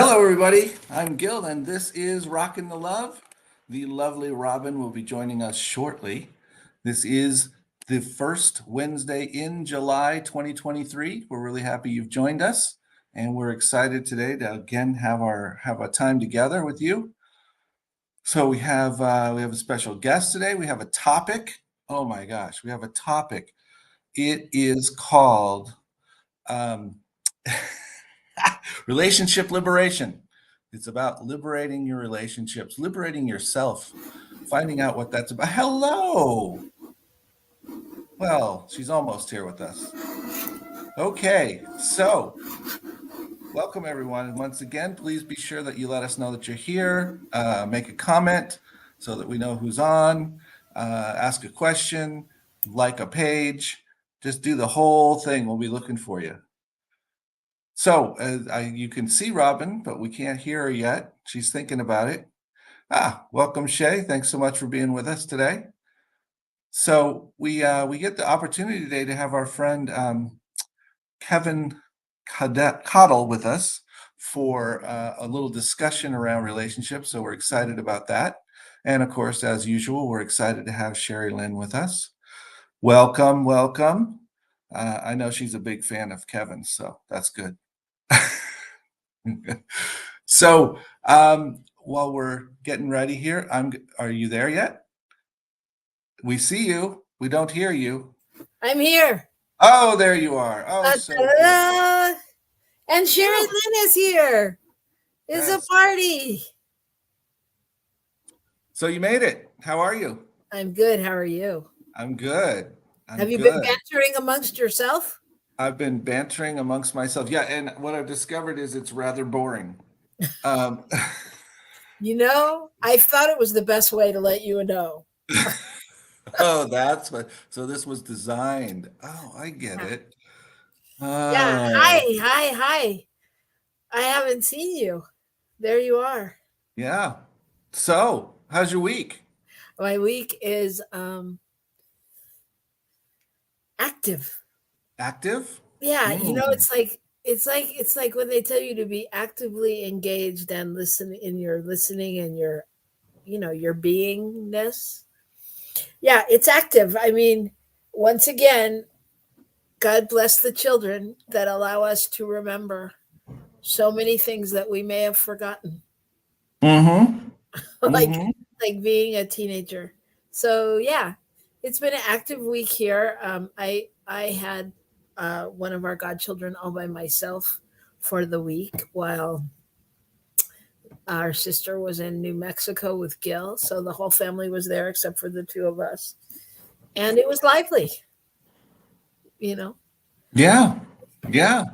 Hello, everybody. I'm Gil, and this is Rockin the Love. The lovely Robyn will be joining us shortly. This is the first Wednesday in July 2023. We're really happy you've joined us, and we're excited today to again have a time together with you. So we have a special guest today. We have a topic. Oh my gosh, we have a topic. It is called um, relationship liberation. It's about liberating your relationships, liberating yourself, finding out what that's about. Hello. Well, she's almost here with us. Okay, so welcome everyone. And once again, please be sure that you let us know that you're here. Make a comment so that we know who's on. Ask a question, like a page. Just do the whole thing. We'll be looking for you. So you can see Robyn, but we can't hear her yet. She's thinking about it. Welcome, Shay. Thanks so much for being with us today. So we get the opportunity today to have our friend Kevin Cottle with us for a little discussion around relationships. So we're excited about that. And of course, as usual, we're excited to have Sherry Lynn with us. Welcome, welcome. I know she's a big fan of Kevin, so that's good. So while we're getting ready here, are you there yet? We see you. We don't hear you. I'm here. Oh, there you are. Oh, so good. And Sherry Lynn is here. It's a party. So you made it. How are you? I'm good. How are you? I'm good. Have you been bantering amongst yourself? I've been bantering amongst myself. Yeah, and what I've discovered is it's rather boring. You know, I thought it was the best way to let you know. Oh, that's what. So this was designed. Oh, I get it. Yeah. Hi. I haven't seen you. There you are. Yeah. So, how's your week? My week is active. Active? Yeah, you know, it's like when they tell you to be actively engaged and listen in your listening and your your beingness. Yeah, it's active. I mean, once again, God bless the children that allow us to remember so many things that we may have forgotten. Mm-hmm. like Mm-hmm. like being a teenager. So yeah, it's been an active week here. I had one of our godchildren all by myself for the week while our sister was in New Mexico with Gil. So the whole family was there except for the two of us. And it was lively, you know. Yeah. Yeah.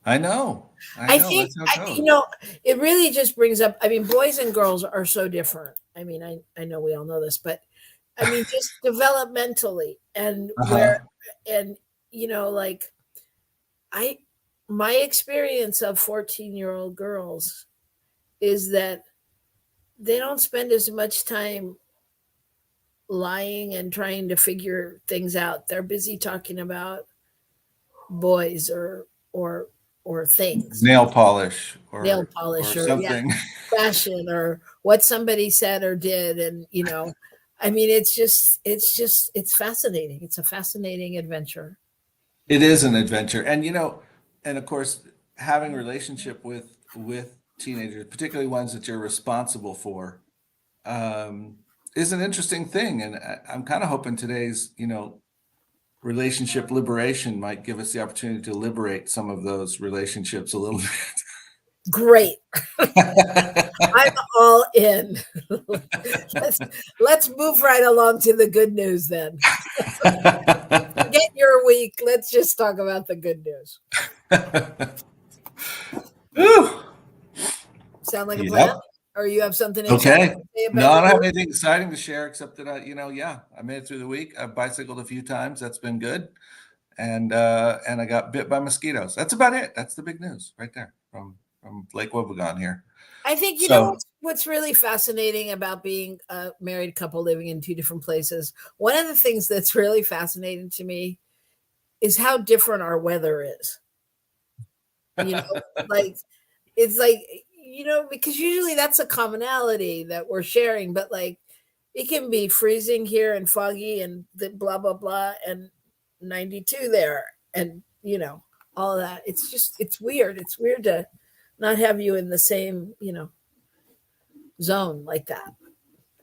I know. I That's think, how it you goes. know, it really just brings up, I mean, boys and girls are so different. I mean, I know we all know this, but I mean, just developmentally and Uh-huh. and, like I, my experience of 14-year-old girls is that they don't spend as much time lying and trying to figure things out. They're busy talking about boys or things, Nail polish nail or polish or something. fashion or what somebody said or did. And I mean, it's fascinating. It's a fascinating adventure. It is an adventure. And of course, having a relationship with teenagers, particularly ones that you're responsible for, um, is an interesting thing. And I'm kind of hoping today's, relationship liberation might give us the opportunity to liberate some of those relationships a little Great. bit. I'm all in. let's let's move right along to the good news then. Forget your week. Let's just talk about the good news. Whew. Sound like a plan? Yep. Or you have something exciting Okay. to say No, about I your don't have week? anything exciting to share except that I made it through the week. I've bicycled a few times. That's been good. And I got bit by mosquitoes. That's about it. That's the big news right there from Lake Wobegon here. I think you know So what's really fascinating about being a married couple living in two different places. One of the things that's really fascinating to me is how different our weather is. You know, like it's like, because usually that's a commonality that we're sharing, but like it can be freezing here and foggy and the blah blah blah and 92 there, and all that. It's weird. It's weird to not have you in the same zone like that.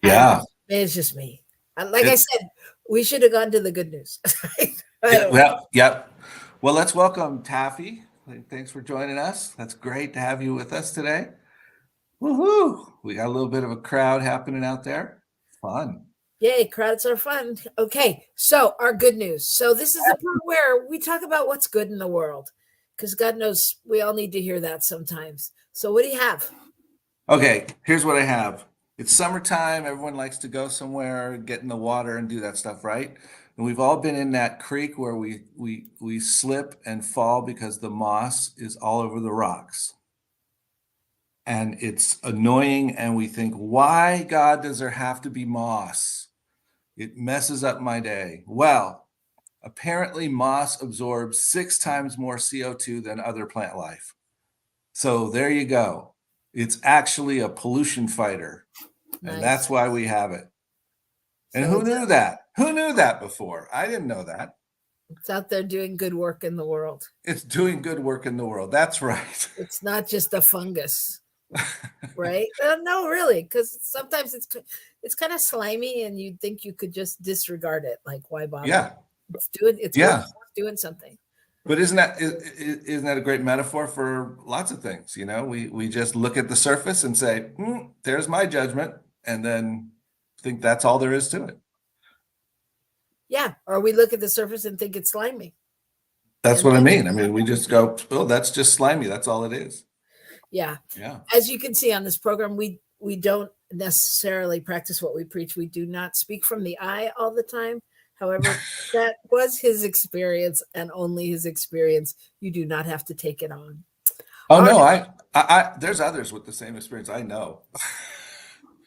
I don't know. Yeah. Maybe it's just me. Like I It's, said, we should have gone to the good news. I don't know. well, yep. Well, let's welcome Taffy. Thanks for joining us. That's great to have you with us today. Woohoo! We got a little bit of a crowd happening out there. Fun. Yay, crowds are fun. Okay, so our good news. So this is the part where we talk about what's good in the world, because God knows we all need to hear that sometimes. So what do you have? Okay, here's what I have. It's summertime. Everyone likes to go somewhere, get in the water and do that stuff, right? And we've all been in that creek where we slip and fall because the moss is all over the rocks. And it's annoying, and we think, why, God, does there have to be moss? It messes up my day. Well, apparently moss absorbs 6 times more CO2 than other plant life. So there you go. It's actually a pollution fighter. Nice. And that's why we have it. And who knew that? Who knew that before? I didn't know that. It's out there doing good work in the world. It's doing good work in the world. That's right. It's not just a fungus, right? No, really, because sometimes it's kind of slimy, and you'd think you could just disregard it. Like, why bother? Yeah. It's doing something. But isn't that a great metaphor for lots of things? We just look at the surface and say, there's my judgment, and then think that's all there is to it. Yeah, or we look at the surface and think it's slimy. That's what I mean. I mean, we just go, oh, that's just slimy. That's all it is. Yeah. Yeah. As you can see on this program, we don't necessarily practice what we preach. We do not speak from the eye all the time. However, that was his experience, and only his experience. You do not have to take it on. Oh, all no, right. I there's others with the same experience. I know.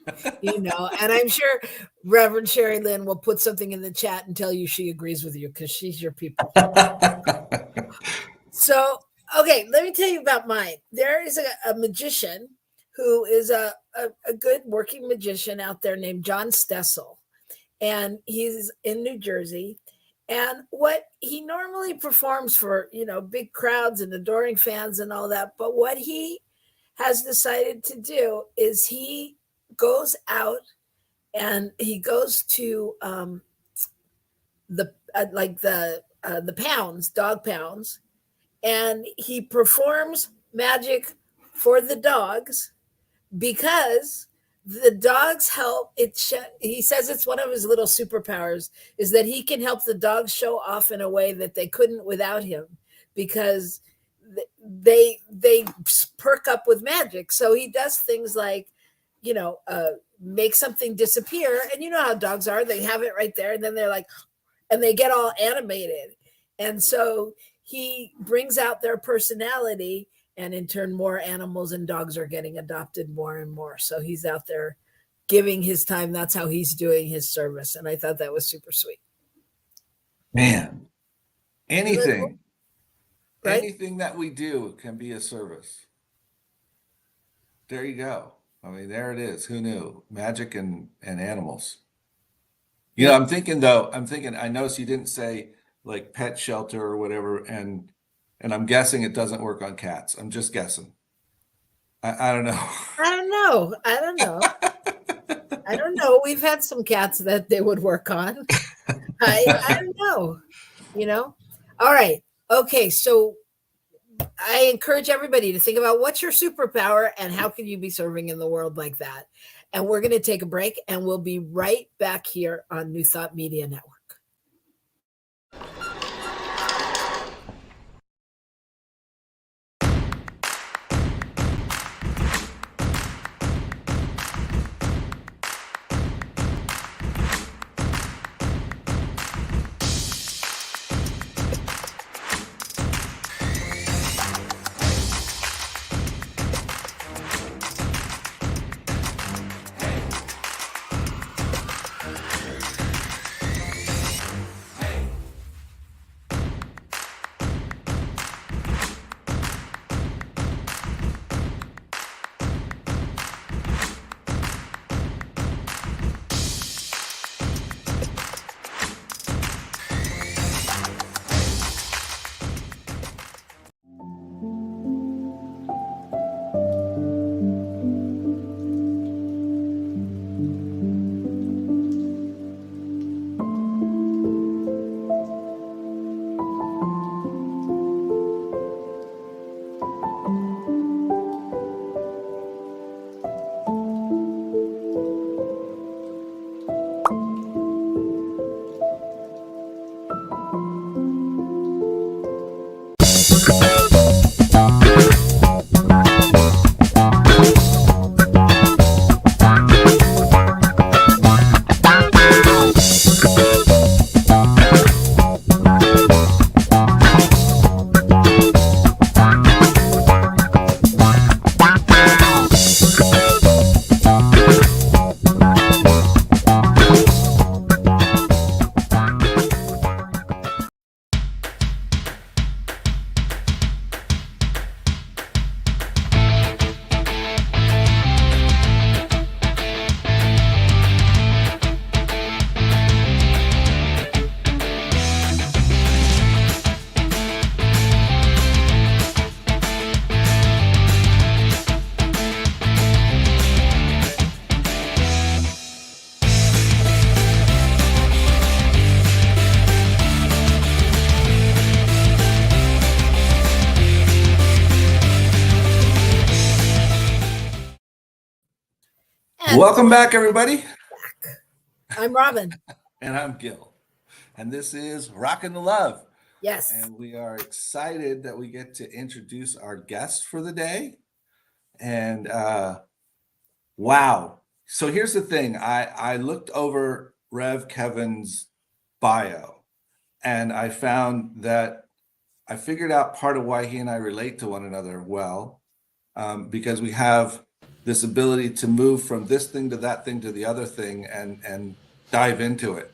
And I'm sure Reverend Sherry Lynn will put something in the chat and tell you she agrees with you, because she's your people. So, okay, let me tell you about mine. There is a magician who is a good working magician out there named John Stessel, and he's in New Jersey. And what he normally performs for, big crowds and adoring fans and all that, but what he has decided to do is he goes out and he goes to the pounds, dog pounds, and he performs magic for the dogs, because the dogs help. He says it's one of his little superpowers is that he can help the dogs show off in a way that they couldn't without him, because they perk up with magic. So he does things like, make something disappear, and you know how dogs are. They have it right there, and then they're like, and they get all animated. And so he brings out their personality, and in turn, more animals and dogs are getting adopted more and more. So he's out there giving his time. That's how he's doing his service. And I thought that was super sweet. Man, anything, right? Anything that we do can be a service. There you go. I mean, there it is. Who knew? Magic and animals. I'm thinking, I noticed you didn't say like pet shelter or whatever. And I'm guessing it doesn't work on cats. I'm just guessing. I don't know. I don't know. We've had some cats that they would work on. I don't know, All right. Okay. So I encourage everybody to think about what's your superpower and how can you be serving in the world like that. And we're going to take a break, and we'll be right back here on New Thought Media Network. And Welcome back, everybody. I'm Robyn. And I'm Gil. And this is Rockin the Love. Yes. And we are excited that we get to introduce our guest for the day. And wow. So here's the thing. I looked over Rev Kevin's bio and I found that I figured out part of why he and I relate to one another well, because we have this ability to move from this thing to that thing to the other thing and dive into it.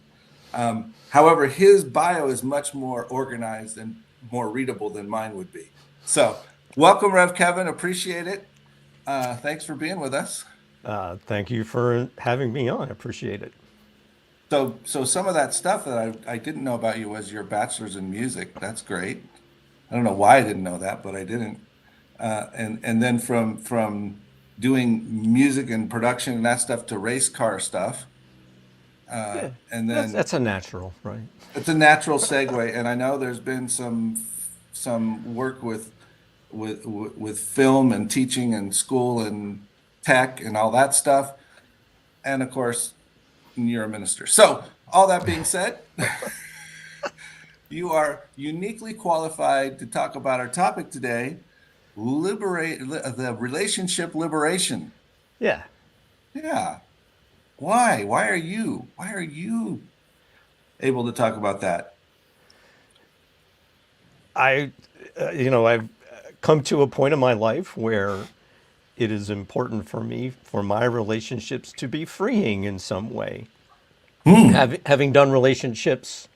However, his bio is much more organized and more readable than mine would be. So welcome, Rev Kevin. Appreciate it. Thanks for being with us. Thank you for having me on. I appreciate it. So some of that stuff that I didn't know about you was your bachelor's in music. That's great. I don't know why I didn't know that, but I didn't. And then from doing music and production and that stuff to race car stuff. Yeah, And then that's a natural, right? it's a natural segue. And I know there's been some work with film and teaching and school and tech and all that stuff. And of course, you're a minister. So all that being said, you are uniquely qualified to talk about our topic today, the relationship liberation. Yeah. Yeah. Why are you able to talk about that? I've come to a point in my life where it is important for me, for my relationships to be freeing in some way. Having done relationships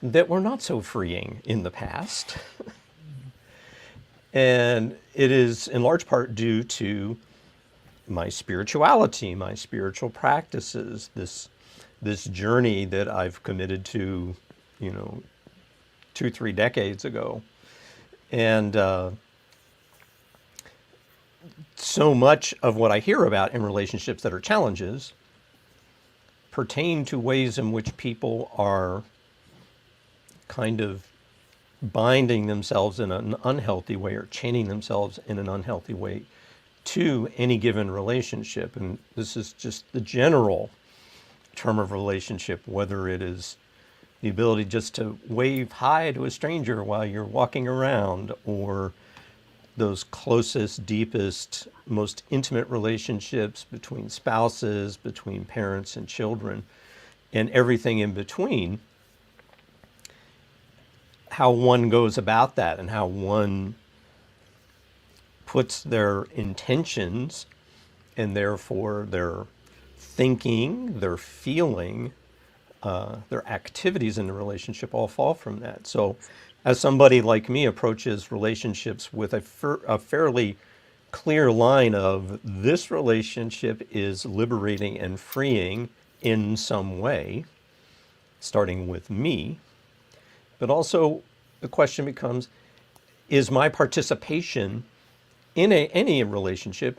that were not so freeing in the past. And it is in large part due to my spirituality, my spiritual practices, this journey that I've committed to, 2-3 decades ago. And so much of what I hear about in relationships that are challenges pertain to ways in which people are kind of binding themselves in an unhealthy way or chaining themselves in an unhealthy way to any given relationship. And this is just the general term of relationship, whether it is the ability just to wave hi to a stranger while you're walking around, or those closest, deepest, most intimate relationships between spouses, between parents and children, and everything in between. How one goes about that and how one puts their intentions and therefore their thinking, their feeling, their activities in the relationship all fall from that. So as somebody like me approaches relationships with a fairly clear line of this relationship is liberating and freeing in some way, starting with me, but also the question becomes, is my participation in a relationship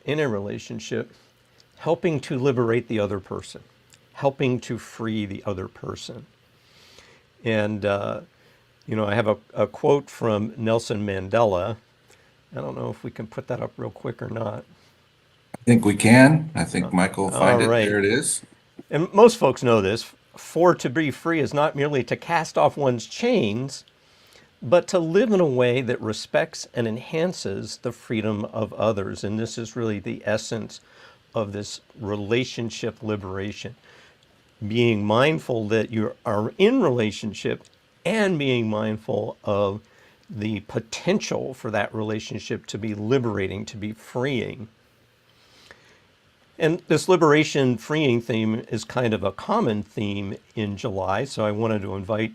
helping to liberate the other person, helping to free the other person? And, I have a quote from Nelson Mandela. I don't know if we can put that up real quick or not. I think we can. I think Michael will find it. right. There it is. And most folks know this. For to be free is not merely to cast off one's chains, but to live in a way that respects and enhances the freedom of others. And this is really the essence of this relationship liberation. Being mindful that you are in relationship and being mindful of the potential for that relationship to be liberating, to be freeing. And this liberation freeing theme is kind of a common theme in July, so I wanted to invite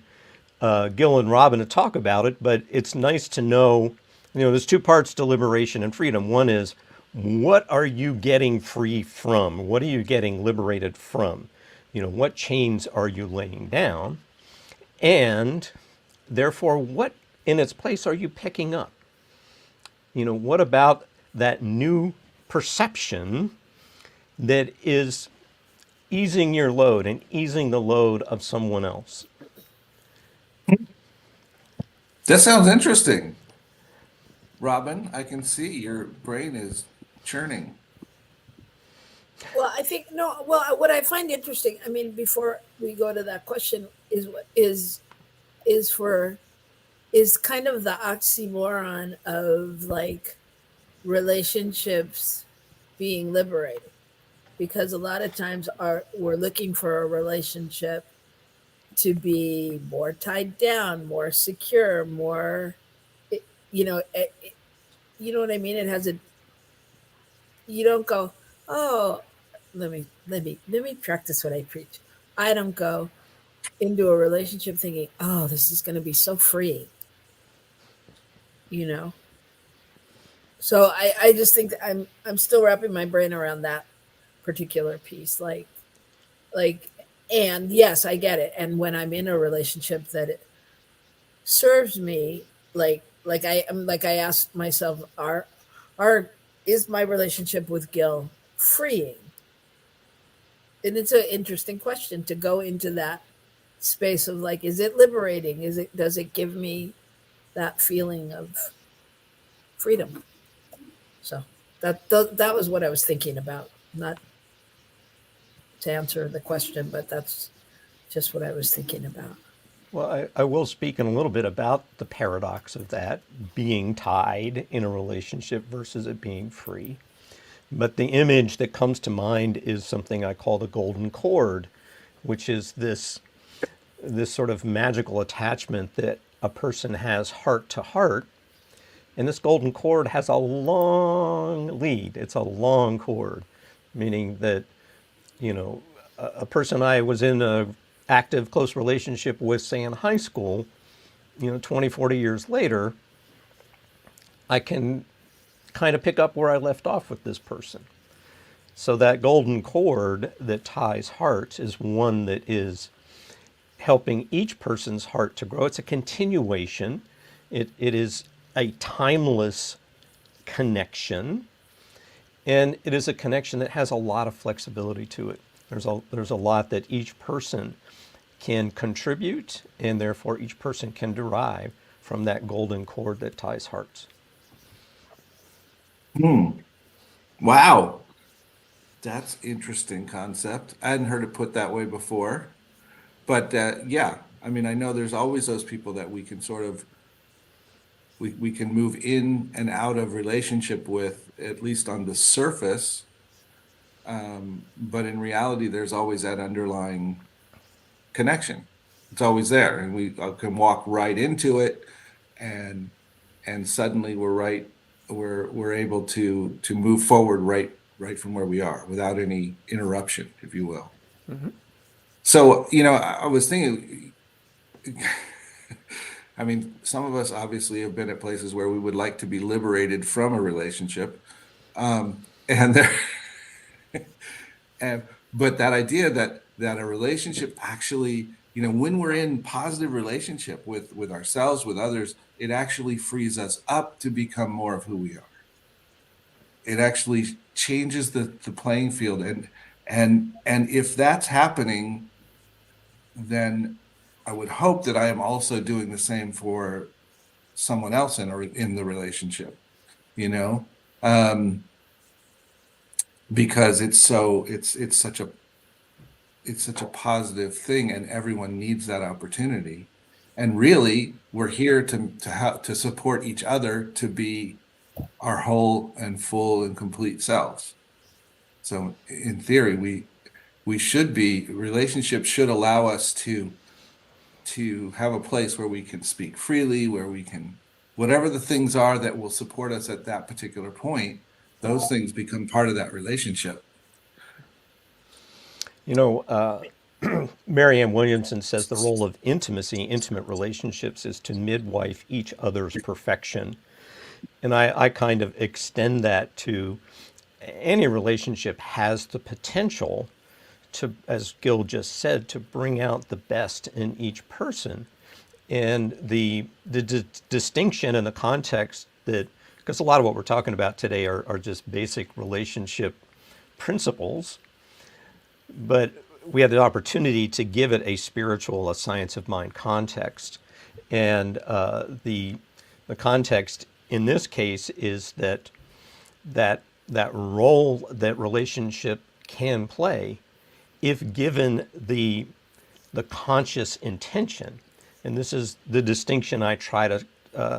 Gil and Robyn to talk about it. But it's nice to know, there's two parts to liberation and freedom. One is, what are you getting free from? What are you getting liberated from? What chains are you laying down? And therefore, what in its place are you picking up? What about that new perception that is easing your load and easing the load of someone else? That sounds interesting. Robyn, I can see your brain is churning. Well, I think no. Well, what I find interesting, I mean, before we go to that question, is what is for is kind of the oxymoron of like relationships being liberated, because a lot of times we're looking for a relationship to be more tied down, more secure, more, it, you know, it, you know what I mean? It has a, you don't go, oh, let me practice what I preach. I don't go into a relationship thinking, oh, this is going to be so freeing, you know? So I just think that I'm still wrapping my brain around that particular piece. Like, and yes, I get it. And when I'm in a relationship that it serves me, like I asked myself, are is my relationship with Gil freeing? And it's an interesting question to go into that space of like, is it liberating? Does it give me that feeling of freedom? So that was what I was thinking about. Not to answer the question, but that's just what I was thinking about. Well, I will speak in a little bit about the paradox of that being tied in a relationship versus it being free. But the image that comes to mind is something I call the golden cord, which is this sort of magical attachment that a person has heart to heart. And this golden cord has a long lead. It's a long cord, meaning that, a person I was in a active, close relationship with, say, in high school, 20, 40 years later, I can kind of pick up where I left off with this person. So that golden cord that ties hearts is one that is helping each person's heart to grow. It's a continuation. It is a timeless connection, and it is a connection that has a lot of flexibility to it. There's a lot that each person can contribute, and therefore each person can derive from that golden cord that ties hearts. Wow. That's interesting concept. I hadn't heard it put that way before. But yeah, I mean, I know there's always those people that we can sort of, we can move in and out of relationship with, at least on the surface. But in reality, there's always that underlying connection. It's always there, and we can walk right into it, and suddenly we're able to move forward right from where we are without any interruption, if you will. So, I was thinking, I mean, some of us obviously have been at places where we would like to be liberated from a relationship. And there, but that idea that a relationship actually, when we're in positive relationship with ourselves, with others, it actually frees us up to become more of who we are. It actually changes the playing field. And if that's happening, then I would hope that I am also doing the same for someone else in the relationship, because it's such a positive thing, and everyone needs that opportunity. And really, we're here to support each other to be our whole and full and complete selves. So in theory, we should be, relationships should allow us to have a place where we can speak freely, where we can, whatever the things are that will support us at that particular point, those things become part of that relationship. You know, Marianne Williamson says the role of intimacy, intimate relationships, is to midwife each other's perfection. And I kind of extend that to any relationship has the potential to, as Gil just said, to bring out the best in each person. And the distinction and the context that, because a lot of what we're talking about today are just basic relationship principles, but we have the opportunity to give it a spiritual, a science of mind context. And the context in this case is that role that relationship can play if given the conscious intention. And this is the distinction I try to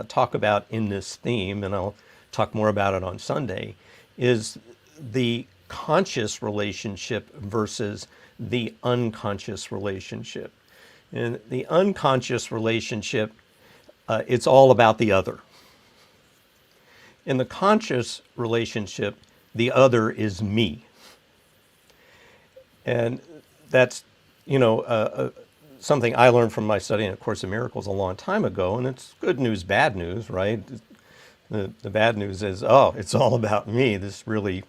talk about in this theme, and I'll talk more about it on Sunday, is the conscious relationship versus the unconscious relationship. And the unconscious relationship, it's all about the other. In the conscious relationship, the other is me. And that's, something I learned from my study in A Course in Miracles a long time ago, and it's good news, bad news, right? The bad news is, it's all about me. This really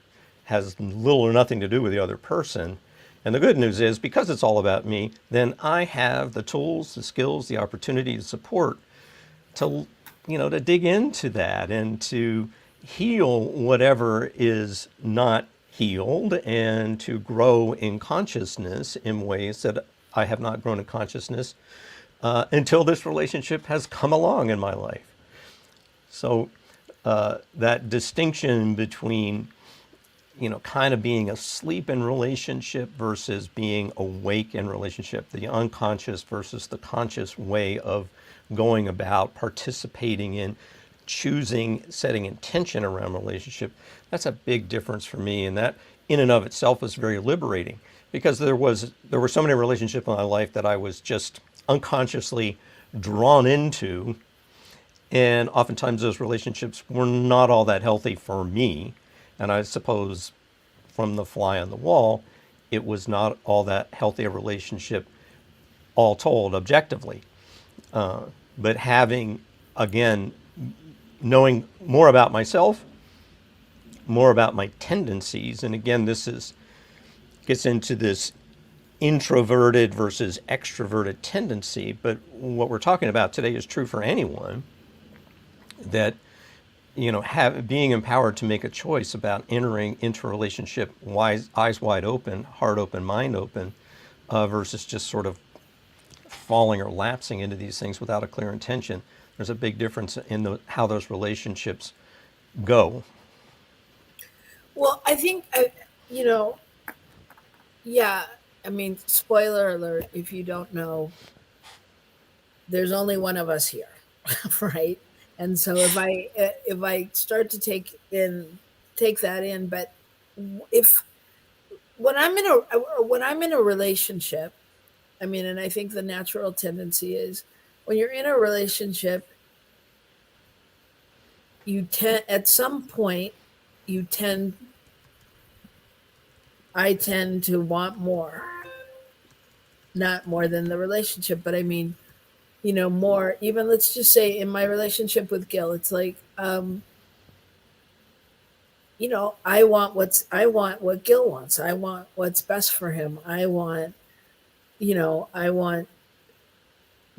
has little or nothing to do with the other person. And the good news is, because it's all about me, then I have the tools, the skills, the opportunity to support, to dig into that and to heal whatever is not healed, and to grow in consciousness in ways that I have not grown in consciousness until this relationship has come along in my life. So that distinction between, kind of being asleep in relationship versus being awake in relationship, the unconscious versus the conscious way of going about participating in choosing, setting intention around relationship, that's a big difference for me. And that in and of itself is very liberating, because there were so many relationships in my life that I was just unconsciously drawn into. And oftentimes those relationships were not all that healthy for me. And I suppose from the fly on the wall, it was not all that healthy a relationship, all told, objectively. But having, again, knowing more about myself, more about my tendencies, and again, gets into this introverted versus extroverted tendency, but what we're talking about today is true for anyone, that being empowered to make a choice about entering into a relationship eyes wide open, heart open, mind open, versus just sort of falling or lapsing into these things without a clear intention. There's a big difference in how those relationships go. Well, I think, yeah, I mean, spoiler alert, if you don't know, there's only one of us here, right? And so if I start to take that in, but if when I'm in a relationship, I mean, and I think the natural tendency is when you're in a relationship, at some point I tend to want more, not more than the relationship, but I mean, more. Even, let's just say, in my relationship with Gil, it's like, I want what Gil wants. I want what's best for him. I want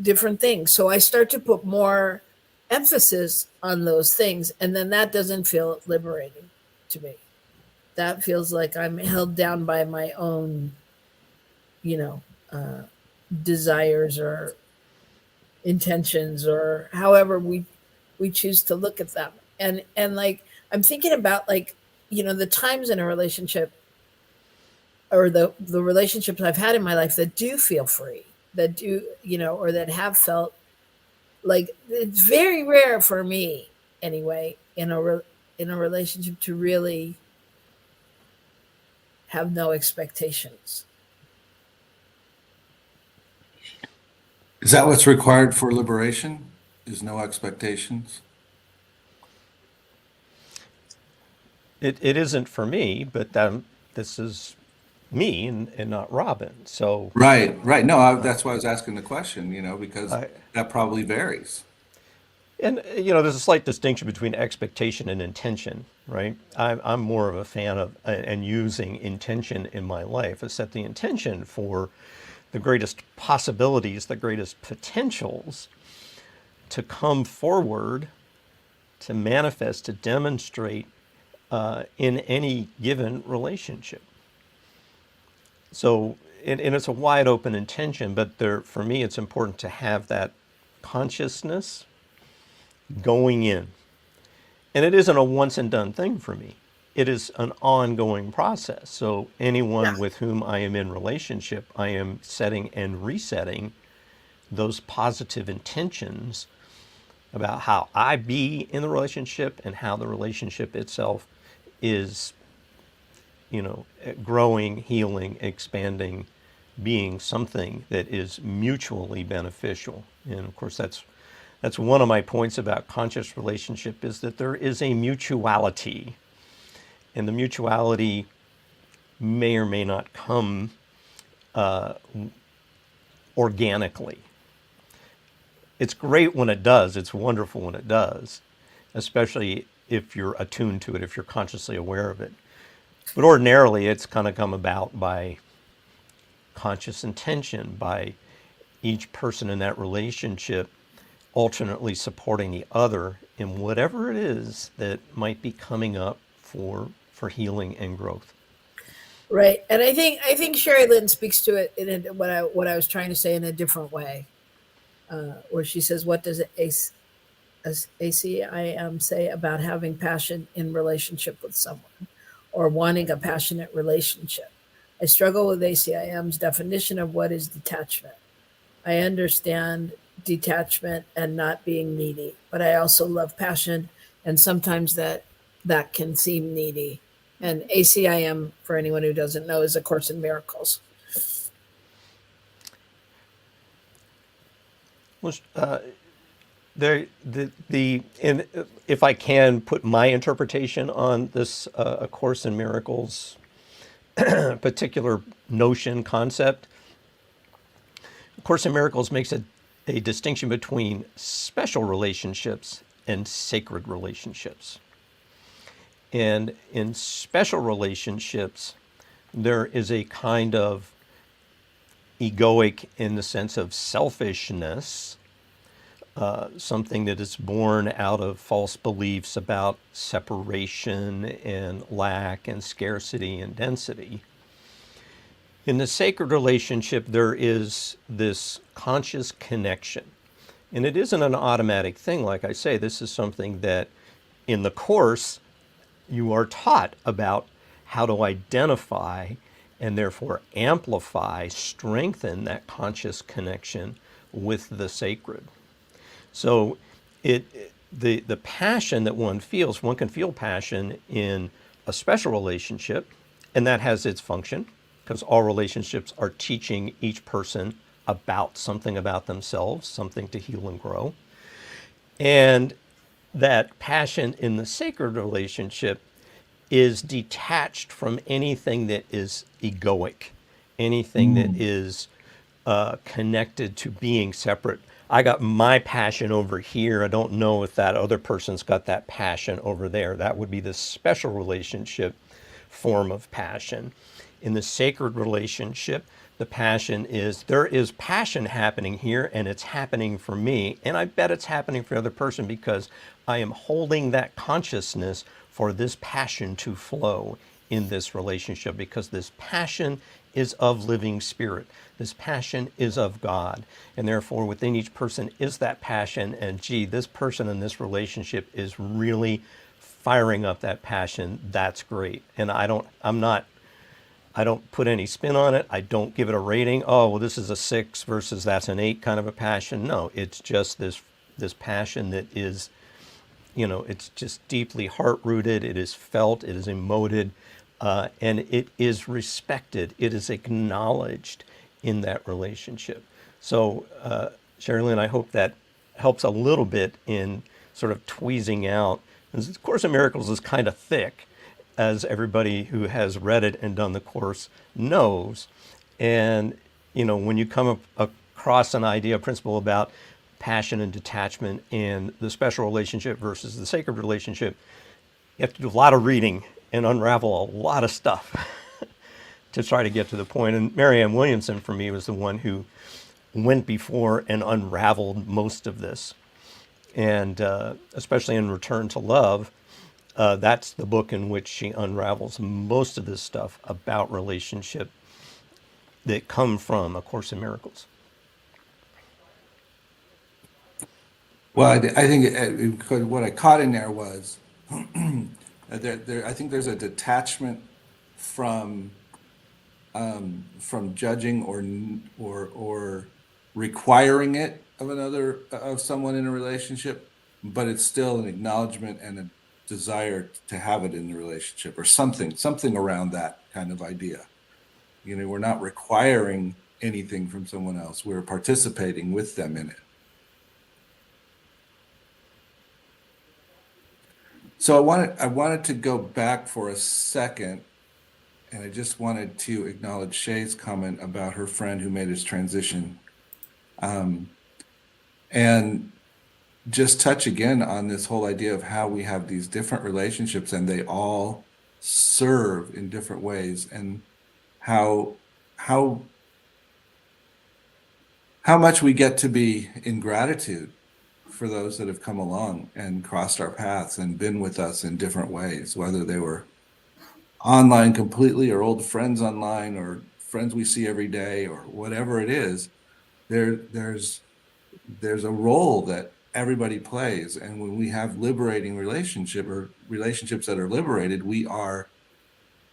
different things. So I start to put more emphasis on those things, and then that doesn't feel liberating to me. That feels like I'm held down by my own, desires or intentions, or however we choose to look at them. And like, I'm thinking about, like, the times in a relationship, or the relationships I've had in my life that do feel free, that do, or that have felt like it's very rare for me anyway in a relationship to really have no expectations. Is that what's required for liberation? Is no expectations? It isn't for me, but this is me and not Robyn. So Right, right. No, that's why I was asking the question, because I, that probably varies. and there's a slight distinction between expectation and intention, right? I'm more of a fan of and using intention in my life. I set the intention for the greatest possibilities, the greatest potentials to come forward, to manifest, to demonstrate in any given relationship. So, and it's a wide open intention, but for me, it's important to have that consciousness going in. And it isn't a once and done thing for me. It is an ongoing process. So Yeah. anyone with whom I am in relationship, I am setting and resetting those positive intentions about how I be in the relationship and how the relationship itself is, growing, healing, expanding, being something that is mutually beneficial. And of course, that's one of my points about conscious relationship is that there is a mutuality, and the mutuality may or may not come organically. It's great when it does. It's wonderful when it does, especially if you're attuned to it, if you're consciously aware of it. But ordinarily, it's kind of come about by conscious intention, by each person in that relationship alternately supporting the other in whatever it is that might be coming up for healing and growth. Right. And I think Sherry Lynn speaks to it in what I was trying to say in a different way, where she says, "What does ACIM say about having passion in relationship with someone, or wanting a passionate relationship? I struggle with ACIM's definition of what is detachment. I understand detachment and not being needy, but I also love passion, and sometimes that can seem needy." And ACIM, for anyone who doesn't know, is A Course in Miracles. Well, and if I can put my interpretation on this A Course in Miracles particular notion, concept, A Course in Miracles makes a distinction between special relationships and sacred relationships. And in special relationships, there is a kind of egoic, in the sense of selfishness, something that is born out of false beliefs about separation and lack and scarcity and density. In the sacred relationship, there is this conscious connection. And it isn't an automatic thing. Like I say, this is something that in the Course, you are taught about how to identify and therefore amplify, strengthen that conscious connection with the sacred. So the passion that one feels, one can feel passion in a special relationship, and that has its function because all relationships are teaching each person about something about themselves, something to heal and grow. And that passion in the sacred relationship is detached from anything that is egoic, anything that is connected to being separate. I got my passion over here. I don't know if that other person's got that passion over there. That would be the special relationship form of passion. In the sacred relationship, the passion is there is passion happening here, and it's happening for me. And I bet it's happening for the other person because I am holding that consciousness for this passion to flow in this relationship, because this passion is of living spirit. This passion is of God. And therefore, within each person is that passion. And gee, this person in this relationship is really firing up that passion. That's great. And I don't put any spin on it. I don't give it a rating. Oh, well, this is a 6 versus that's an 8 kind of a passion. No, it's just this this passion that is, it's just deeply heart rooted. It is felt. It is emoted, and it is respected. It is acknowledged in that relationship. So, Sherry Lynn, I hope that helps a little bit in sort of tweezing out. The Course in Miracles is kind of thick, as everybody who has read it and done the course knows. And, when you come across an idea, a principle about passion and detachment and the special relationship versus the sacred relationship, you have to do a lot of reading and unravel a lot of stuff to try to get to the point. And Marianne Williamson, for me, was the one who went before and unraveled most of this. And especially in Return to Love, that's the book in which she unravels most of this stuff about relationship that come from A Course in Miracles. Well, I think what I caught in there was I think there's a detachment from judging or requiring it of someone in a relationship, but it's still an acknowledgement and a desire to have it in the relationship, or something around that kind of idea. We're not requiring anything from someone else. We're participating with them in it. So I wanted to go back for a second, and I just wanted to acknowledge Shay's comment about her friend who made his transition, and just touch again on this whole idea of how we have these different relationships and they all serve in different ways, and how much we get to be in gratitude for those that have come along and crossed our paths and been with us in different ways, whether they were online completely or old friends online or friends we see every day or whatever it is. There's a role that everybody plays, and when we have liberating relationships that are liberated, we are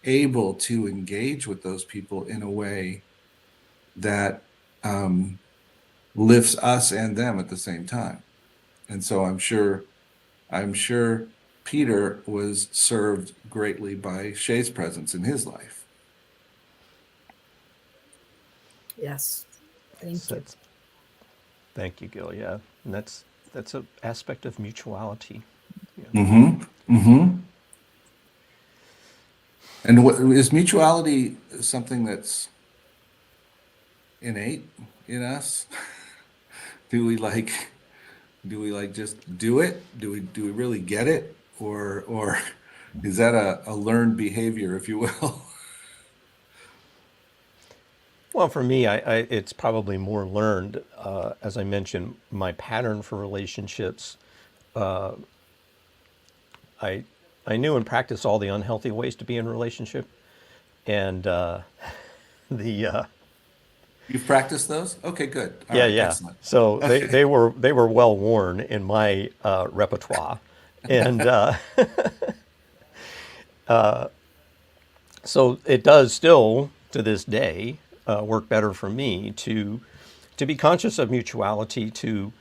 able to engage with those people in a way that lifts us and them at the same time. And so I'm sure Peter was served greatly by Shay's presence in his life. Yes. Thank you. Thank you, Gil. Yeah, and that's an aspect of mutuality. And what is mutuality? Something that's innate in us? Do we just do it? Do we really get it, or is that a learned behavior, if you will? Well, for me, it's probably more learned. As I mentioned, my pattern for relationships, I knew and practiced all the unhealthy ways to be in a relationship, and You've practiced those? Okay, good. All yeah, right, yeah. excellent. So Okay. they were well worn in my repertoire, and so it does still to this day work better for me to be conscious of mutuality, to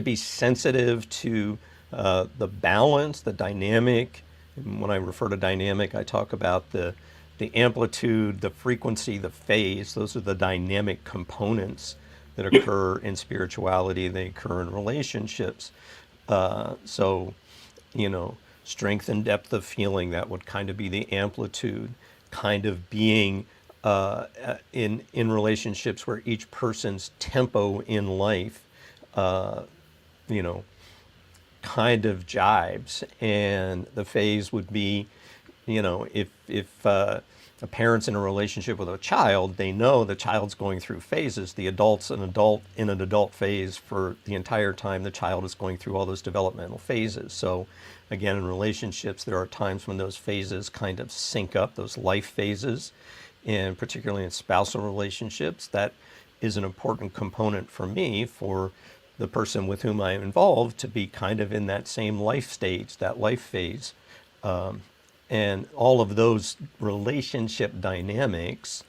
be sensitive to the balance, the dynamic. And when I refer to dynamic, I talk about the amplitude, the frequency, the phase. Those are the dynamic components that occur in spirituality. They occur in relationships. So, strength and depth of feeling, that would kind of be the amplitude, kind of being in relationships where each person's tempo in life, you know, kind of jibes. And the phase would be, if a parent's in a relationship with a child, they know the child's going through phases. The adult's an adult in an adult phase for the entire time the child is going through all those developmental phases. So again, in relationships, there are times when those phases kind of sync up, those life phases, and particularly in spousal relationships, that is an important component for me, for the person with whom I am involved to be kind of in that same life stage, that life phase. And all of those relationship dynamics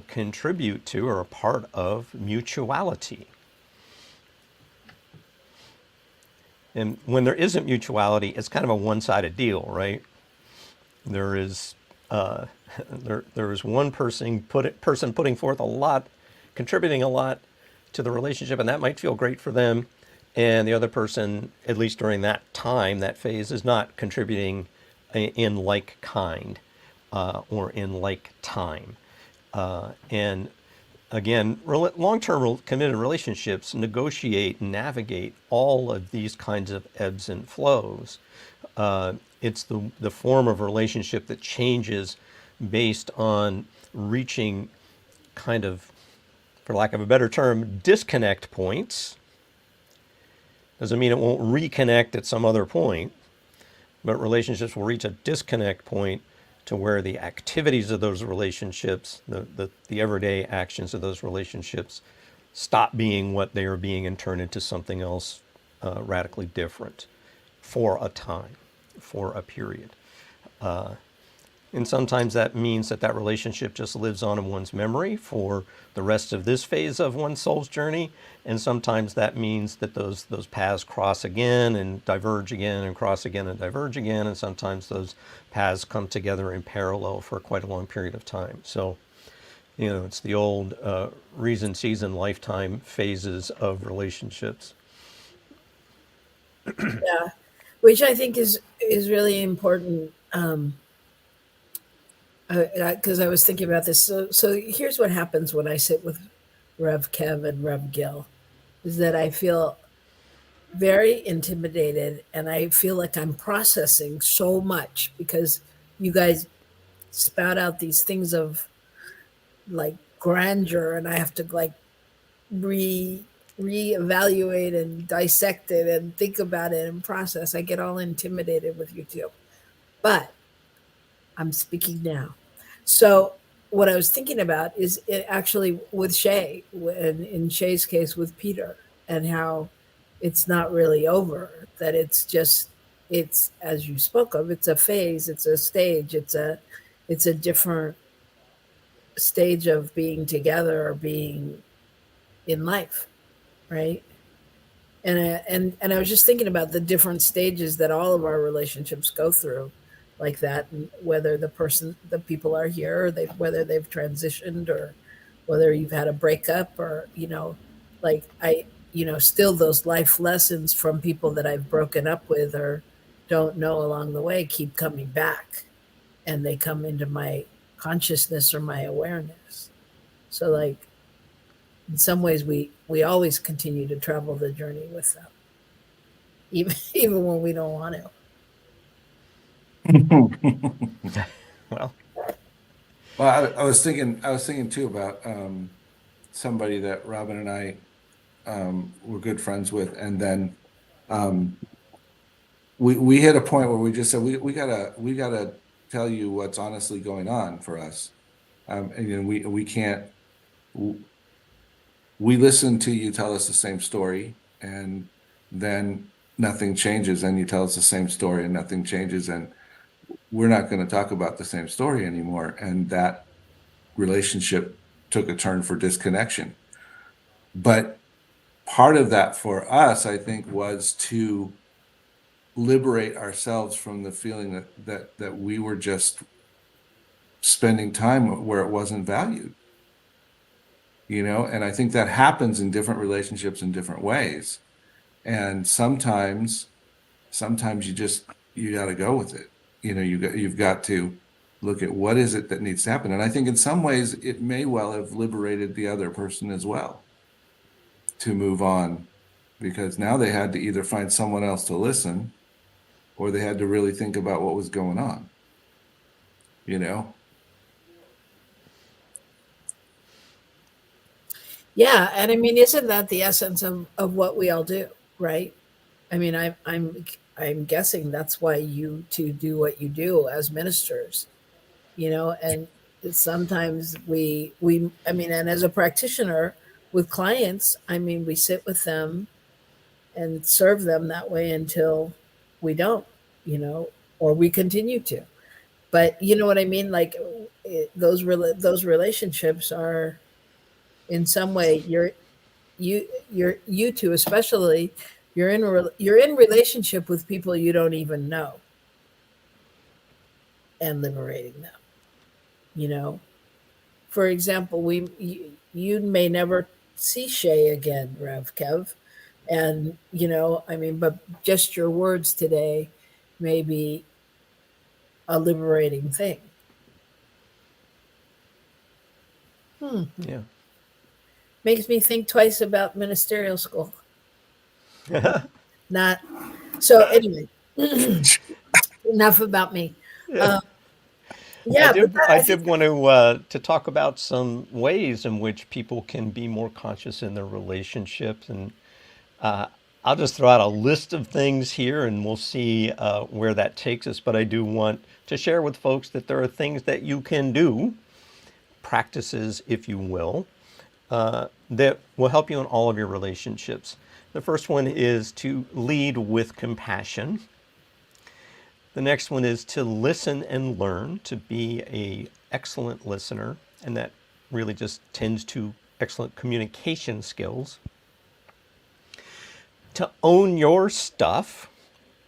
contribute to or are part of mutuality. And when there isn't mutuality, it's kind of a one-sided deal, right? There is there is one person putting forth a lot, contributing a lot to the relationship, and that might feel great for them, and the other person, at least during that time, that phase, is not contributing in like kind or in like time. And again, long-term committed relationships negotiate and navigate all of these kinds of ebbs and flows. It's the form of relationship that changes based on reaching kind of, for lack of a better term, disconnect points. Doesn't mean it won't reconnect at some other point, but relationships will reach a disconnect point to where the activities of those relationships, the everyday actions of those relationships, stop being what they are being and turn into something else radically different for a time, for a period. And sometimes that means that that relationship just lives on in one's memory for the rest of this phase of one's soul's journey. And sometimes that means that those paths cross again and diverge again and cross again and diverge again. And sometimes those paths come together in parallel for quite a long period of time. So, it's the old reason, season, lifetime phases of relationships. Yeah, which I think is really important. Because I was thinking about this. So here's what happens when I sit with Rev Kev and Rev Gil, is that I feel very intimidated and I feel like I'm processing so much because you guys spout out these things of like grandeur and I have to like reevaluate and dissect it and think about it and process. I get all intimidated with you too. But I'm speaking now. So what I was thinking about is it actually with Shay, and in Shay's case with Peter, and how it's not really over. That it's as you spoke of, it's a phase, it's a stage, it's a different stage of being together or being in life, right? And I was just thinking about the different stages that all of our relationships go through, like that, and whether the people are here, or whether they've transitioned, or whether you've had a breakup, or like still those life lessons from people that I've broken up with or don't know along the way keep coming back, and they come into my consciousness or my awareness. So like in some ways we always continue to travel the journey with them, even even when we don't want to. Well, Well, I was thinking too about somebody that Robyn and I were good friends with, and then we hit a point where we just said we gotta tell you what's honestly going on for us, and we can't. We listen to you tell us the same story, and then nothing changes, and you tell us the same story, and nothing changes, and we're not going to talk about the same story anymore. And that relationship took a turn for disconnection. But part of that for us, I think, was to liberate ourselves from the feeling that we were just spending time where it wasn't valued. And I think that happens in different relationships in different ways. And sometimes you got to go with it. You've got to look at what is it that needs to happen. And I think in some ways it may well have liberated the other person as well to move on, because now they had to either find someone else to listen, or they had to really think about what was going on. Yeah, and I mean, isn't that the essence of what we all do, right? I mean, I'm guessing that's why you two do what you do as ministers, and sometimes we I mean, and as a practitioner with clients, I mean, we sit with them and serve them that way until we don't, or we continue to. But you know what I mean? Like those relationships are in some way you two especially, you're in relationship with people you don't even know, and liberating them. You know, for example, you may never see Shay again, Rev Kev, and I mean, but just your words today may be a liberating thing. Hmm. Yeah. Makes me think twice about ministerial school. Not so. Anyway, enough about me. Yeah. Um, yeah, but I I think did want to talk about some ways in which people can be more conscious in their relationships, and I'll just throw out a list of things here, and we'll see where that takes us. But I do want to share with folks that there are things that you can do, practices, if you will, that will help you in all of your relationships. The first one is to lead with compassion. The next one is to listen and learn, to be a excellent listener, and that really just tends to excellent communication skills. To own your stuff.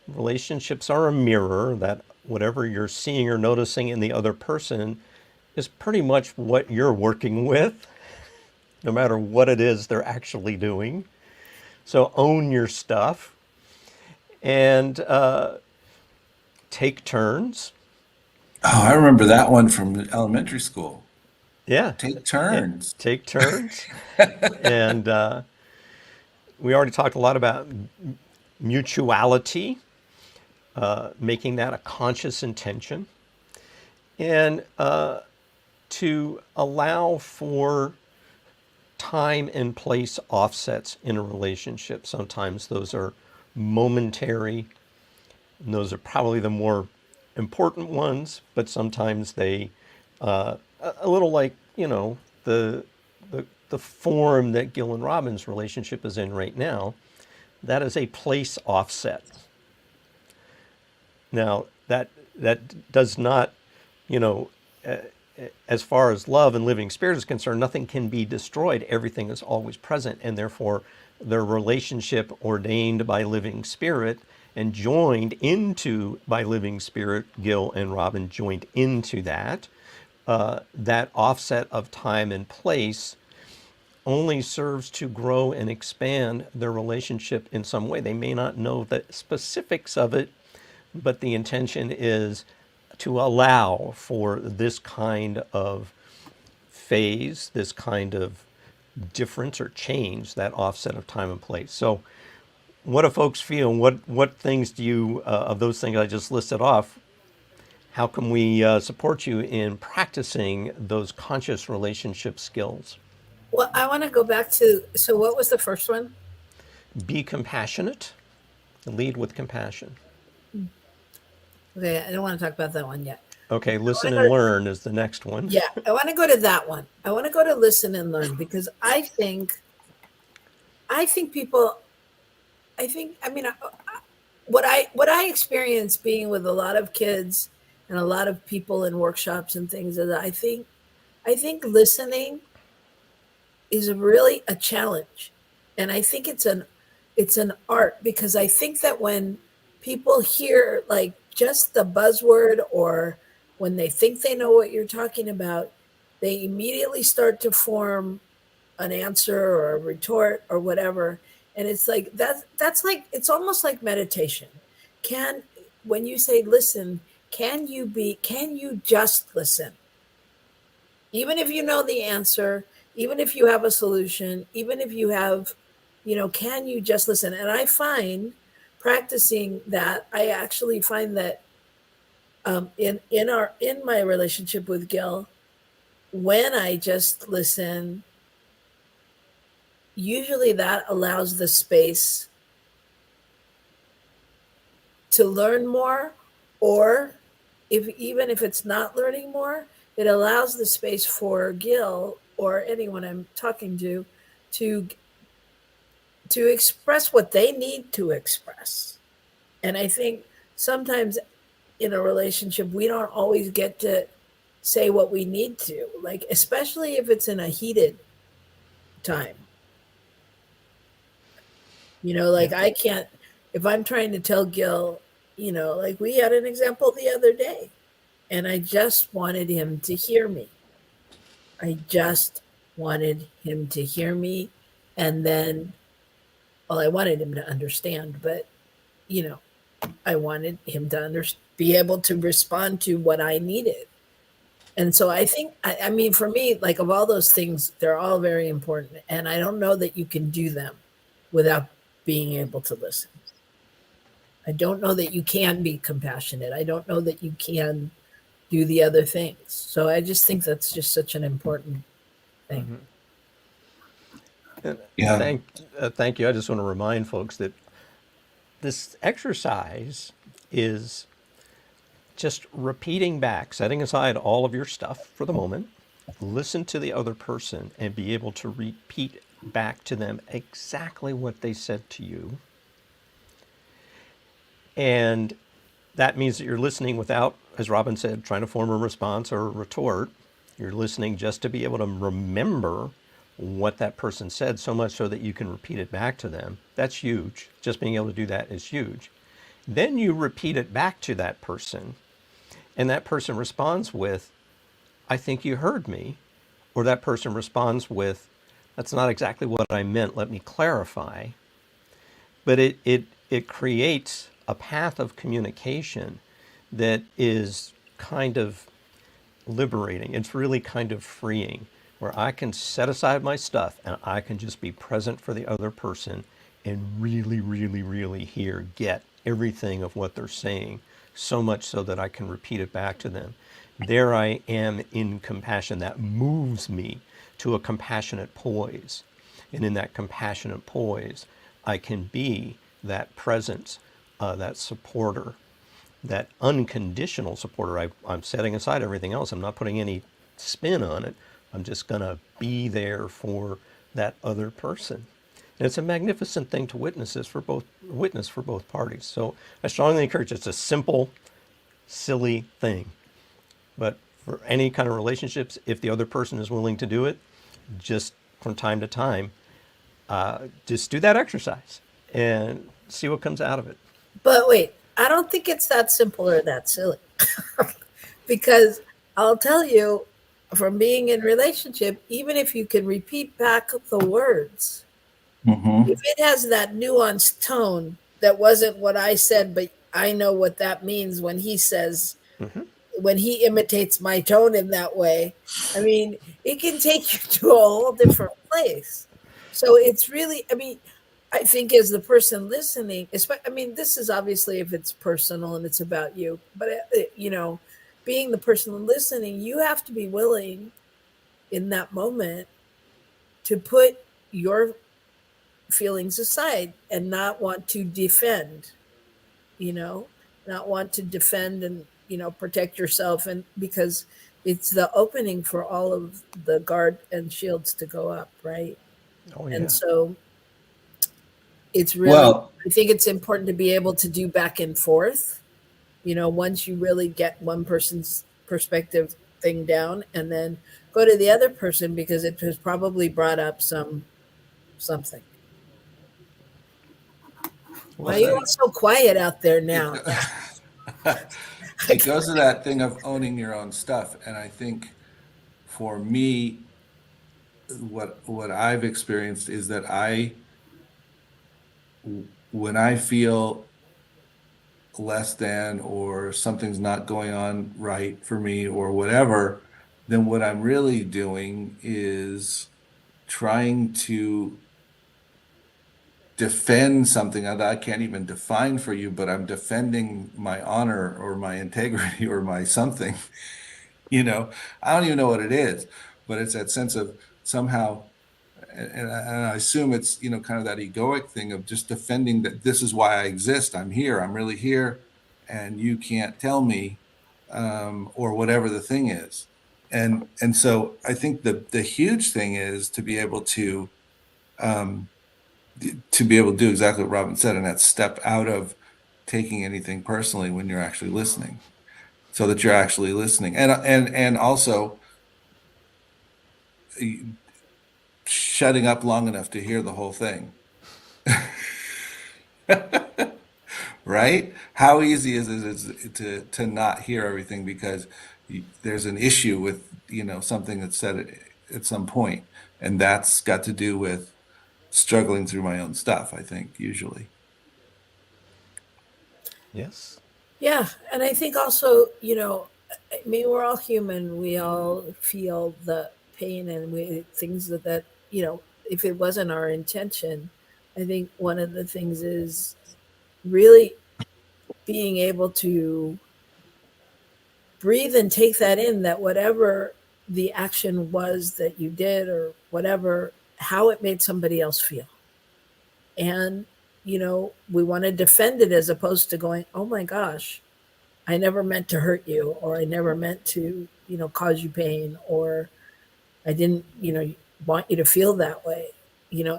Relationships are a mirror, that whatever you're seeing or noticing in the other person is pretty much what you're working with, no matter what it is they're actually doing. So own your stuff, and take turns. Oh, I remember that one from elementary school. Yeah, Take yeah, turns. take turns. And we already talked a lot about mutuality, making that a conscious intention, and to allow for time and place offsets in a relationship. Sometimes those are momentary, and those are probably the more important ones, but sometimes they, a little like, the form that Gil and Robyn's relationship is in right now, that is a place offset. Now, that does not, you know, as far as love and living spirit is concerned, nothing can be destroyed. Everything is always present, and therefore their relationship ordained by living spirit and joined into by living spirit, Gil and Robyn joined into that. That offset of time and place only serves to grow and expand their relationship in some way. They may not know the specifics of it, but the intention is to allow for this kind of phase, this kind of difference or change, that offset of time and place. So, what do folks feel? What things do you of those things I just listed off? How can we support you in practicing those conscious relationship skills? well, I want to go back to. So, what was the first one? Be compassionate. Lead with compassion. Okay, I don't want to talk about that one yet. Okay, I want listen to and go. learn is the next one. Yeah, I want to go to that one. I want to go to listen and learn because I think people. I mean, what I experience being with a lot of kids and a lot of people in workshops and things is I think listening is really a challenge, and I think it's an art because I think that when people hear like just the buzzword or when they think they know what you're talking about, they immediately start to form an answer or a retort or whatever, and it's like that's like it's almost like meditation. Can When you say listen, can you just listen, even if you know the answer, even if you have a solution, even if you have, can you just listen? And I find practicing that, I actually find that in my relationship with Gil, when I just listen, usually that allows the space to learn more, or if even if it's not learning more, it allows the space for Gil or anyone I'm talking to to express what they need to express. And I think sometimes in a relationship we don't always get to say what we need to, like especially if it's in a heated time. Like I can't, if I'm trying to tell Gil, like we had an example the other day, and I just wanted him to hear me. I just wanted him to hear me. And then, well, I wanted him to understand, but, you know, I wanted him to be able to respond to what I needed. And so I think, I mean, for me, like of all those things, they're all very important. And I don't know that you can do them without being able to listen. I don't know that you can be compassionate. I don't know that you can do the other things. So I just think that's just such an important thing. And Yeah. thank you. I just want to remind folks that this exercise is just repeating back, setting aside all of your stuff for the moment, listen to the other person and be able to repeat back to them exactly what they said to you. And that means that you're listening without, as Robyn said, trying to form a response or a retort. You're listening just to be able to remember what that person said, so much so that you can repeat it back to them. That's huge. Just being able to do that is huge. Then you repeat it back to that person, and that person responds with, I think you heard me. Or that person responds with, that's not exactly what I meant, let me clarify. But it creates a path of communication that is kind of liberating. It's really kind of freeing, where I can set aside my stuff and I can just be present for the other person and really, really, really get everything of what they're saying, so much so that I can repeat it back to them. There I am in compassion. That moves me to a compassionate poise. And in that compassionate poise, I can be that presence, that supporter, that unconditional supporter. I'm setting aside everything else. I'm not putting any spin on it. I'm just going to be there for that other person. And it's a magnificent thing to witness for both parties. So I strongly encourage. It's a simple, silly thing, but for any kind of relationships, if the other person is willing to do it, just from time to time, just do that exercise and see what comes out of it. But wait, I don't think it's that simple or that silly. Because I'll tell you, from being in relationship, even if you can repeat back the words, Mm-hmm. if it has that nuanced tone that wasn't what I said, but I know what that means when he says, when he imitates my tone in that way, I mean, it can take you to a whole different place. So it's really, I mean, I think as the person listening, I mean, this is obviously if it's personal and it's about you, but being the person listening, you have to be willing in that moment to put your feelings aside and not want to defend, you know, not want to defend and, protect yourself. And because it's the opening for all of the guard and shields to go up, right? Oh yeah. And so it's really, Well, I think it's important to be able to do back and forth, once you really get one person's perspective thing down, and then go to the other person because it has probably brought up something. Why well, are you all so quiet out there it, now? it goes to that thing of owning your own stuff. And I think for me, what I've experienced is that when I feel less than or something's not going on right for me or whatever, then what I'm really doing is trying to defend something that I can't even define for you, but I'm defending my honor or my integrity or my something. I don't even know what it is, but it's that sense of somehow, and I assume it's, kind of that egoic thing of just defending that this is why I exist. I'm here. I'm really here. And you can't tell me, or whatever the thing is. And so I think the huge thing is um, to be able to do exactly what Robyn said, and that step out of taking anything personally when you're actually listening, so that you're actually listening, and also shutting up long enough to hear the whole thing. right? How easy is to not hear everything because there's an issue with, something that's said at some point, and that's got to do with struggling through my own stuff, I think, usually. Yes. Yeah, and I think also, I mean, we're all human. We all feel the pain, and we things that if it wasn't our intention, I think one of the things is really being able to breathe and take that in. That whatever the action was that you did, or whatever, how it made somebody else feel, and we want to defend it as opposed to going, "Oh my gosh, I never meant to hurt you, or I never meant to, cause you pain, or I didn't, want you to feel that way,"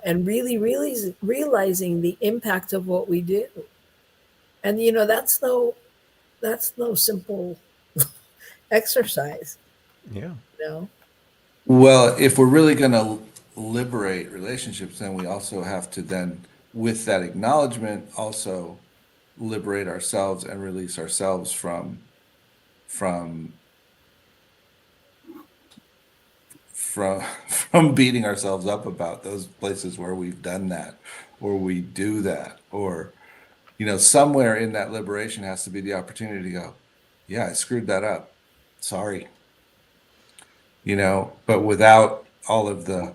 and really, really realizing the impact of what we do. And, that's no simple exercise, Yeah. you know? Well, if we're really going to liberate relationships, then we also have to then, with that acknowledgement, also liberate ourselves and release ourselves from from from beating ourselves up about those places where we've done that, or we do that, or somewhere in that liberation has to be the opportunity to go, yeah, I screwed that up, sorry, but without all of the,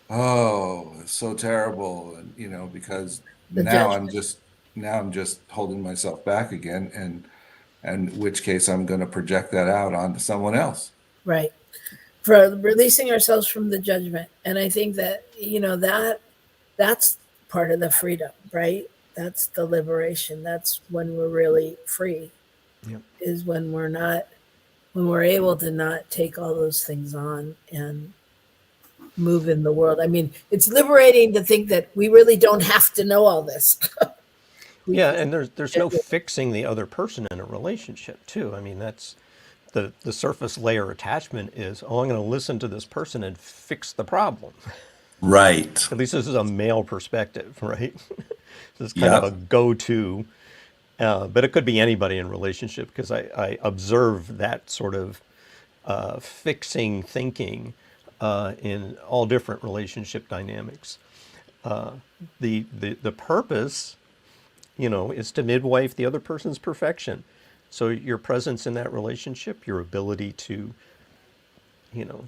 oh, it's so terrible, and because The now I'm judgment, just now I'm just holding myself back again, and in which case I'm going to project that out onto someone else. right? For releasing ourselves from the judgment. And I think that, that's part of the freedom, right? That's the liberation. That's when we're really free, Yep. is when we're able to not take all those things on and move in the world. I mean, it's liberating to think that we really don't have to know all this. We Yeah, can and there's no fixing the other person in a relationship too. I mean, that's the surface layer attachment is, oh, I'm going to listen to this person and fix the problem. Right. At least this is a male perspective, right? This is kind of a Yep. go-to, but it could be anybody in relationship because I observe that sort of fixing thinking in all different relationship dynamics. The purpose, is to midwife the other person's perfection. So your presence in that relationship, your ability to,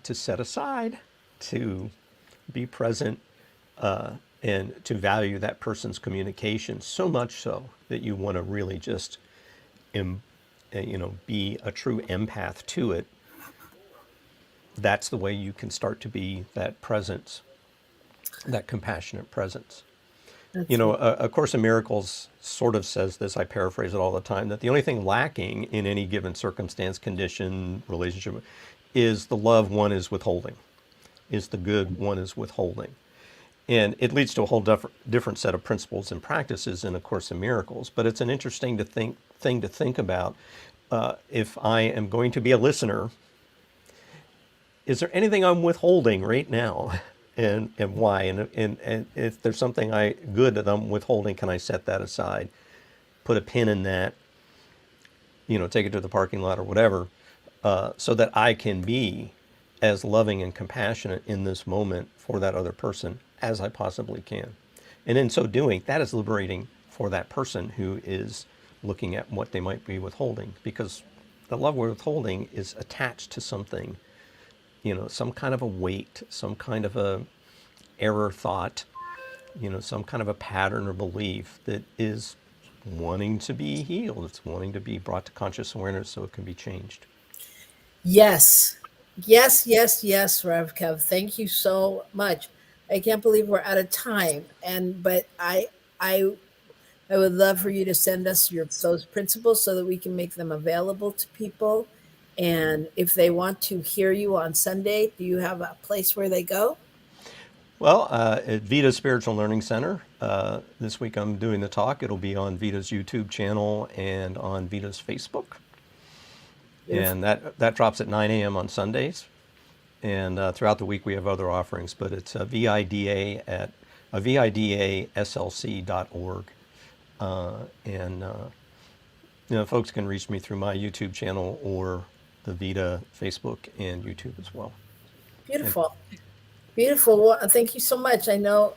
to set aside, to be present, and to value that person's communication so much so that you want to really just, be a true empath to it. That's the way you can start to be that presence, that compassionate presence. That's right. A Course in Miracles sort of says this, I paraphrase it all the time, that the only thing lacking in any given circumstance, condition, relationship is the love one is withholding, is the good one is withholding. And it leads to a whole different set of principles and practices in A Course in Miracles. But it's an interesting thing to think about. If I am going to be a listener, is there anything I'm withholding right now? And why? And if there's something good that I'm withholding, can I set that aside? Put a pin in that, take it to the parking lot or whatever, so that I can be as loving and compassionate in this moment for that other person as I possibly can. And in so doing, that is liberating for that person who is looking at what they might be withholding, because the love we're withholding is attached to something, some kind of a weight, some kind of a error thought, some kind of a pattern or belief that is wanting to be healed. It's wanting to be brought to conscious awareness so it can be changed. Yes. Yes, yes, yes, Rev Kev. Thank you so much. I can't believe we're out of time. But I would love for you to send us those principles so that we can make them available to people. And if they want to hear you on Sunday, do you have a place where they go? Well, at Vita's Spiritual Learning Center, this week I'm doing the talk. It'll be on Vita's YouTube channel and on Vita's Facebook. Beautiful. And that drops at 9 a.m. on Sundays. And throughout the week we have other offerings, but it's VIDA at VIDASLC.org. And folks can reach me through my YouTube channel or the Vita Facebook and YouTube as well. Beautiful. Beautiful. Well, thank you so much. I know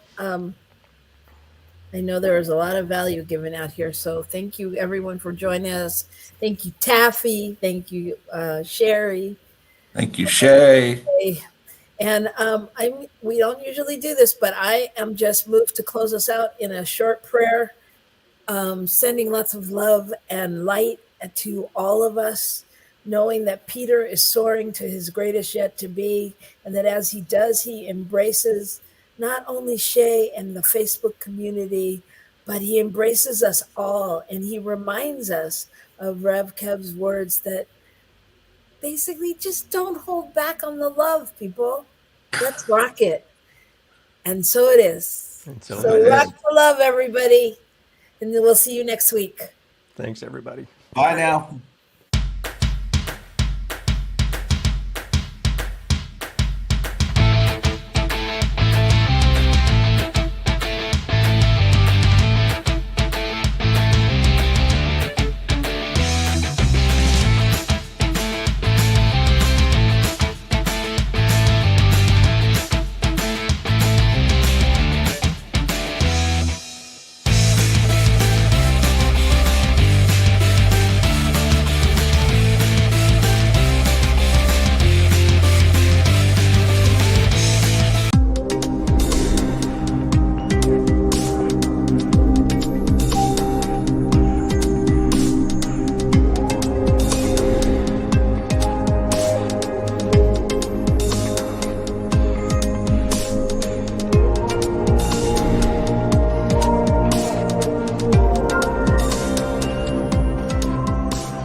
there is a lot of value given out here. So thank you everyone for joining us. Thank you, Taffy. Thank you, Sherry. Thank you, Shay. And we don't usually do this, but I am just moved to close us out in a short prayer, sending lots of love and light to all of us, knowing that Peter is soaring to his greatest yet to be, and that as he does, he embraces not only Shay and the Facebook community, but he embraces us all, and he reminds us of Rev Kev's words that basically just don't hold back on the love, people. Let's rock it. And so it is. And so So it rock is. the love, everybody. And then we'll see you next week. Thanks, everybody. Bye now.